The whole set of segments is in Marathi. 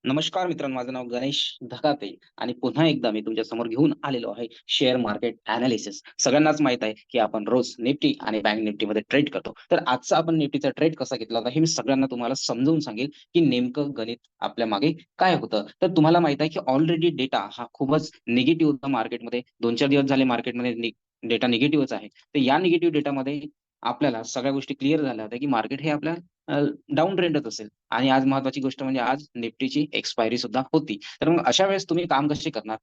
नमस्कार मित्रांनो, माझं नाव गणेश धकाते आणि पुन्हा एकदा मी तुमच्या समोर घेऊन आलेलो आहे शेअर मार्केट एनालिसिस. सगळ्यांनाच माहित आहे, की आपण रोज निफ्टी आणि बँक निफ्टीमध्ये ट्रेड करतो. तर आजचा आपण निफ्टीचा ट्रेड कसा घेतला होता, हे मी सगळ्यांना तुम्हाला समजावून सांगेल, की नेमकं गणित आपल्या मागे काय होतं. तर तुम्हाला माहित आहे, की ऑलरेडी डेटा हा खूपच निगेटिव्ह होता मार्केटमध्ये. 2-4 दिवस झाले मार्केटमध्ये डेटा निगेटिव्हच आहे. तर या निगेटिव्ह डेटामध्ये आपल्याला सगळ्या गोष्टी क्लिअर झाल्या होत्या, की मार्केट हे आपल्या डाउन ट्रेंडच असेल. आणि आज महत्वाची गोष्ट म्हणजे आज निफ्टीची एक्सपायरी सुद्धा होती. तर मग अशा वेळेस तुम्ही काम कसे करणार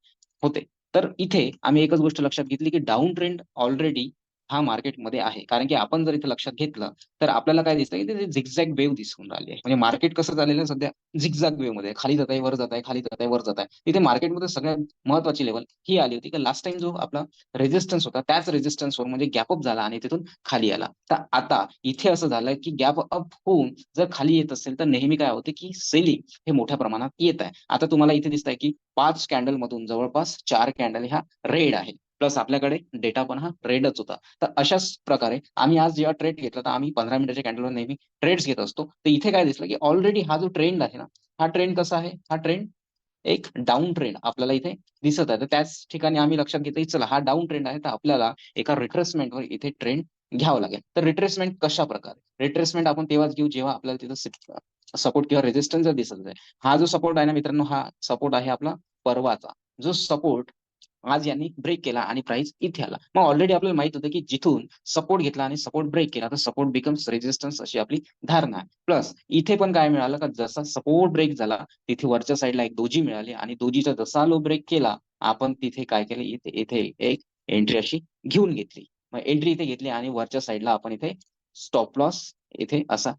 होते? तर इथे आम्ही एकच गोष्ट लक्षात घेतली, की डाउन ट्रेंड ऑलरेडी हा मार्केटमध्ये आहे. कारण की आपण जर इथे लक्षात घेतलं, तर आपल्याला काय दिसतं, की ते झिगझॅग वेव्ह दिसून राहिली आहे. म्हणजे मार्केट कसं झालेलं आहे सध्या झिगझॅग वेव्हमध्ये खाली जात आहे, वर जात आहे, खाली जात आहे, वर जात आहे. इथे मार्केटमध्ये सगळ्यात महत्वाची लेव्हल ही आली होती, की लास्ट टाईम जो आपला रेझिस्टन्स होता, त्याच रेझिस्टन्सवर म्हणजे गॅप अप झाला आणि तिथून खाली आला. तर आता इथे असं झालं, की गॅप अप होऊन जर खाली येत असेल तर नेहमी काय होते की सेलिंग हे मोठ्या प्रमाणात येत आहे. आता तुम्हाला इथे दिसत आहे की 5 कॅन्डल मधून जवळपास 4 कॅन्डल ह्या रेड आहे. प्लस आपल्याकडे डेटा पण हा रेडच होता. तर अशाच प्रकारे आम्ही आज जेव्हा ट्रेड घेतला तर आम्ही 15 मिनिटाच्या कॅन्डलवर नेहमी ट्रेड्स घेत असतो. तर इथे काय दिसलं की ऑलरेडी हा जो ट्रेंड आहे ना, हा ट्रेंड कसा आहे? हा ट्रेंड एक डाउन ट्रेंड आपल्याला इथे दिसत आहे. तर त्याच ठिकाणी आम्ही लक्षात घेतलं की चला हा डाउन ट्रेंड आहे तर आपल्याला एका रिट्रेसमेंटवर इथे ट्रेंड घ्यावं लागेल. तर रिट्रेसमेंट कशा प्रकारे? रिट्रेसमेंट आपण तेव्हाच घेऊ जेव्हा आपल्याला तिथं सपोर्ट किंवा रेजिस्टन्स जर दिसत आहे. हा जो सपोर्ट आहे ना मित्रांनो, हा सपोर्ट आहे आपला परवाचा. जो सपोर्ट आज यांनी ब्रेक केला आणि प्राइस इथे आला. मग ऑलरेडी आपल्याला माहित होतं, की जिथून सपोर्ट घेतला आणि सपोर्ट ब्रेक केला, तर सपोर्ट बिकम्स रेजिस्टन्स अशी आपली धारणा आहे. प्लस इथे पण काय मिळालं, का जसा सपोर्ट ब्रेक झाला, तिथे वरच्या साइडला एक दोजी मिळाली आणि दोजीचा जसा लो ब्रेक केला, आपण तिथे काय केलं, इथे इथे एक एंट्री अशी घेऊन घेतली. मग एंट्री इथे घेतली आणि वरच्या साइडला आपण इथे स्टॉप लॉस इथे असा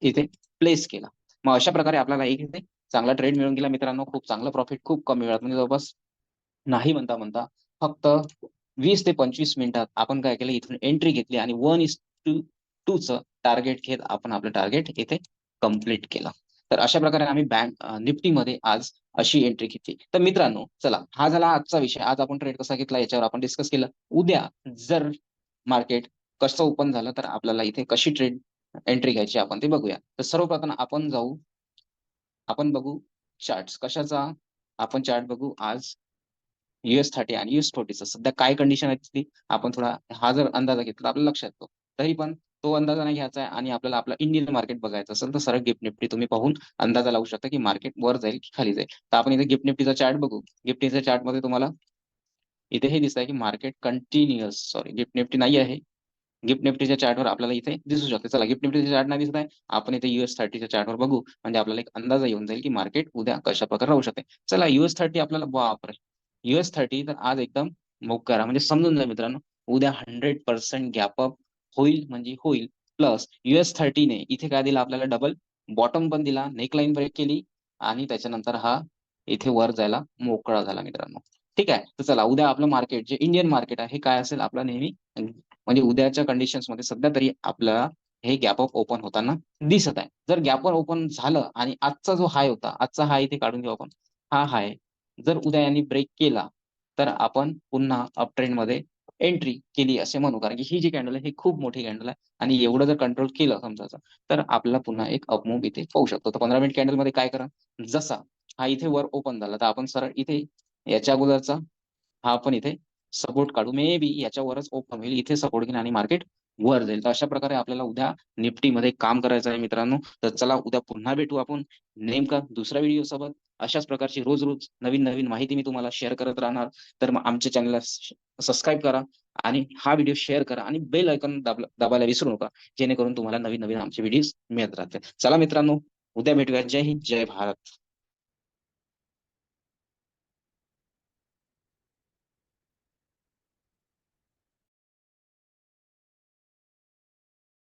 इथे प्लेस केला. मग अशा प्रकारे आपल्याला एक इथे चांगला ट्रेड मिळून गेला मित्रांनो. खूप चांगलं प्रॉफिट खूप कमी वेळात म्हणजे जवळपास नाही म्हणता म्हणता फक्त 20 ते 25 मिनिटात आपण काय केलं, इथून एंट्री घेतली आणि 1:2 चं टार्गेट घेत आपण आपलं टार्गेट इथे कंप्लीट केलं. तर अशा प्रकारे आम्ही निफ्टीमध्ये आज अशी एंट्री घेतली. तर मित्रांनो, चला हा झाला आजचा विषय. आज आपण ट्रेड कसा घेतला याच्यावर आपण डिस्कस केलं. उद्या जर मार्केट कसं ओपन झालं, तर आपल्याला इथे कशी ट्रेड एंट्री घ्यायची आपण ते बघूया. तर सर्वप्रथम आपण बघू चार्ट्स. कशाचा? आपण चार्ट बघू आज US-30 आणि US-40चं सध्या काय कंडिशन आहे तिथली आपण थोडा हा जर अंदाजा घेतला तर आपल्याला लक्षात येतो. तरी पण तो अंदाजा नाही घ्यायचा आहे आणि आपल्याला आपलं इंडियन मार्केट बघायचं असेल तर सरळ गिफ्ट निफ्टी तुम्ही पाहून अंदाजा लावू शकता, की मार्केट वर जाईल की खाली जाईल. तर आपण इथे गिफ्ट निफ्टीचा चार्ट बघू. गिफ्ट निफ्टीच्या चार्टमध्ये तुम्हाला इथे हे दिसतंय, की market continuous sorry gift Nifty नाही आहे. गिफ्ट निफ्टीच्या चार्टवर आपल्याला इथे दिसू शकते. चला गिफ्ट निफ्टीचा चार्ट नाही दिसत आहे. आपण इथे US-30च्या चार्टवर बघू. म्हणजे आपल्याला एक अंदाजा येऊन जाईल, की मार्केट उद्या कशाप्रकारे राहू शकते. चला US-30 आपल्याला बापरे! US-30 तर आज एकदम मोकार म्हणजे समजून जा मित्रांनो, उद्या 100% गॅप अप होईल म्हणजे होईल. प्लस US-30 ने इथे काय दिलं आपल्याला डबल बॉटम पण दिला, नेकलाईन ब्रेक केली आणि त्याच्यानंतर हा इथे वर जायला मोकळा झाला मित्रांनो. ठीक आहे. तर चला उद्या आपलं मार्केट जे इंडियन मार्केट आहे, हे काय असेल आपलं नेहमी म्हणजे उद्याच्या कंडिशन्समध्ये सध्या तरी आपल्याला हे गॅप अप ओपन होताना दिसत आहे. जर गॅप अप ओपन झालं आणि आजचा जो हाय होता, आजचा हाय इथे काढून घेऊ आपण. हा हाय जर उद्या यांनी ब्रेक केला, तर आपण पुन्हा अप ट्रेंडमध्ये एंट्री केली असे म्हणू. कारण की ही जी कॅन्डल आहे, ही खूप मोठी कॅन्डल आहे आणि एवढं जर कंट्रोल केलं समजायचं, तर आपल्याला पुन्हा एक अप मूव्ह इथे पाहू शकतो. तर 15 मिनिट कॅन्डलमध्ये काय करा, जसा हा इथे वर ओपन झाला, तर आपण सरळ इथे याच्या अगोदरचा हा आपण इथे सपोर्ट काढू. मे बी याच्यावरच ओपन होईल. इथे सपोर्ट घेईल आणि मार्केट वर जाईल. तर अशा प्रकारे आपल्याला उद्या निफ्टीमध्ये काम करायचं आहे मित्रांनो. तर चला उद्या पुन्हा भेटू आपण नेमका दुसऱ्या व्हिडिओ सोबत. अशाच प्रकारची रोज-रोज नवीन-नवीन माहिती मी तुम्हाला शेअर करत राहणार. तर मग आमच्या चॅनलला सबस्क्राईब करा आणि हा व्हिडिओ शेअर करा आणि बेल आयकॉन दाबायला विसरू नका. जेणेकरून तुम्हाला नवीन-नवीन आमचे व्हिडिओज मिळत राहतील. चला मित्रांनो, उद्या भेटूया. जय हिंद, जय भारत.